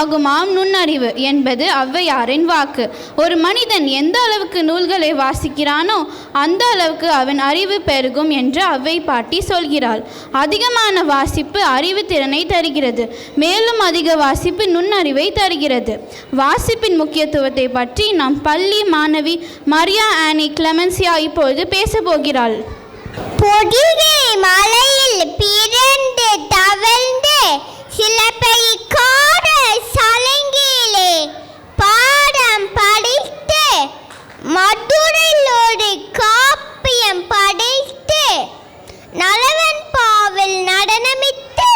ஆகுமாம் நுண்ணறிவு என்பது ஔவையாரின் வாக்கு. ஒரு மனிதன் எந்த அளவுக்கு நூல்களை வாசிக்கிறானோ அந்த அளவுக்கு அவன் அறிவு பெருகும் என்று ஔவை பாட்டி சொல்கிறாள். அதிகமான வாசிப்பு அறிவு திறனை தருகிறது, மேலும் அதிக வாசிப்பு நுண்ணறிவை தருகிறது. வாசிப்பின் முக்கியத்துவத்தை பற்றி நாம் பள்ளி மாணவி மரியா ஆனி கிளமென்சியா இப்பொழுது பேச போகிறாள். பொதிகை மலையில் பிறந்து தவழ்ந்து சிலப்பை காட சலங்கிலே பாடம் படித்து மதுரையிலோடு காப்பியம் படைத்து நலவன் பாவில் நடனமிட்டு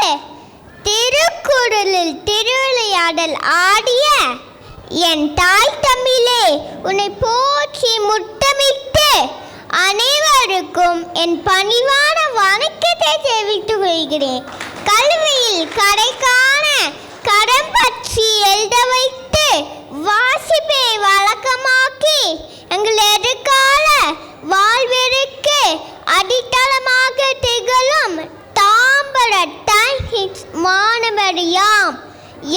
திருக்குறளில் திருவிளையாடல் ஆடிய என் தாய் தமிழே உன்னை போற்றி முத்தமிட்டு அனைவருக்கும் என் பணிவான வணக்கத்தை தெரிவித்துக் கொள்கிறேன். கல்வியில் கரைக்கான கடம் பற்றி எழுத வைத்து வாசிப்பை வழக்கமாக்கி எங்கள் எதிர்கால வாழ்விற்கு அடித்தளமாக திகழும் தாம்பரத்தான் மாணவரியாம்.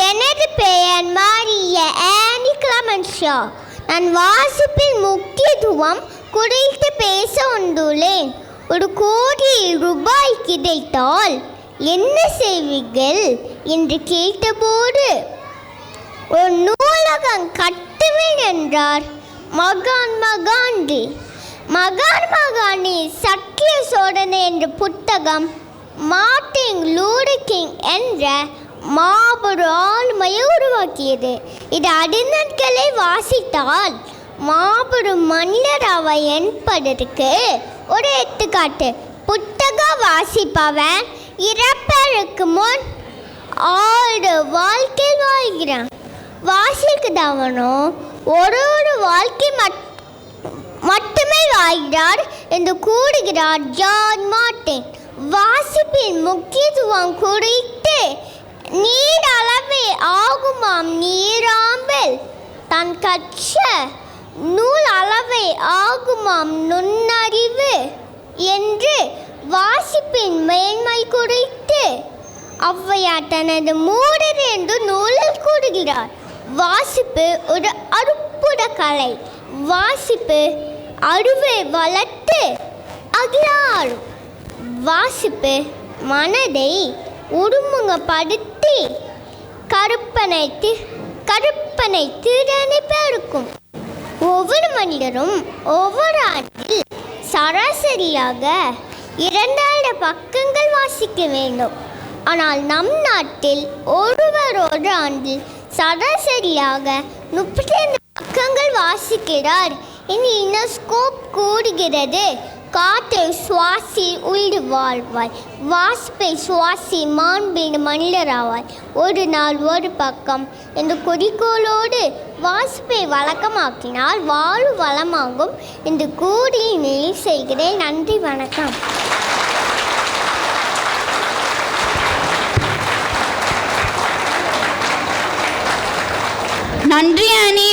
எனது பெயர் மரியா ஆனி கிளமென்சியா. நான் வாசிப்பின் முக்கியத்துவம் குறித்து பேச வந்துள்ளேன். 1 கோடி ரூபாய் கிடைத்தால் என்ன செய்வீர்கள் என்று கேட்டபோது ஒரு நூலகம் கட்டுவேன் என்றார் மகாத்மா காந்தி. மகாத்மா காந்தி சத்திய சோதனை என்ற புத்தகம் மார்ட்டின் லூதர் கிங் என்ற மாபெரும் ஆளுமையை உருவாக்கியது. இது அறிஞர்களை வாசித்தால் மாபெரும் மனிதராவை என்பதற்கு ஒரு எடுத்துக்காட்டு. புத்தக வாசிப்பவன் இறப்பதற்கு முன் 6 வாழ்க்கை வாழ்கிறான். வாசிக்கிறவனோ ஒரு வாழ்க்கை மட்டுமே வாழ்கிறார் என்று கூறுகிறார் ஜான் மார்ட்டின். வாசிப்பின் முக்கியத்துவம் குறித்து நீர் அளவே ஆகுமாம் நீராம்பல் தன் கற்ற நூல் அளவை ஆகுமாம் நுண்ணறிவு என்று வாசிப்பின் மேன்மை குறித்து ஔவையார் தனது மூடர் என்று நூலில் கூறுகிறார். வாசிப்பு ஒரு அற்புத கலை. வாசிப்பு அறிவை வளர்த்து அகிலாரும். வாசிப்பு மனதை ஒருமுகப்படுத்தி கற்பனை திறனை பெருக்கும். ஒவ்வொரு மனிதரும் ஒவ்வொரு ஆண்டில் சராசரியாக 2000 பக்கங்கள் வாசிக்க வேண்டும். ஆனால் நம் நாட்டில் ஒருவர் ஆண்டில் சராசரியாக 32 பக்கங்கள் வாசிக்கிறார் என்று யுனெஸ்கோ கூறுகிறது. காற்றை சுவாசி உயிர் வாழ்வாய், வாசிப்பை சுவாசி மாண்பு மனிதராவாய், ஒரு நாள் ஒரு பக்கம் என்ற குறிக்கோளோடு வாசிப்பை வழக்கமாக்கினால் வாழ்வு வளமாகும் என்று கூறி நிறைவு செய்கிறேன். நன்றி, வணக்கம். நன்றி ஆனி.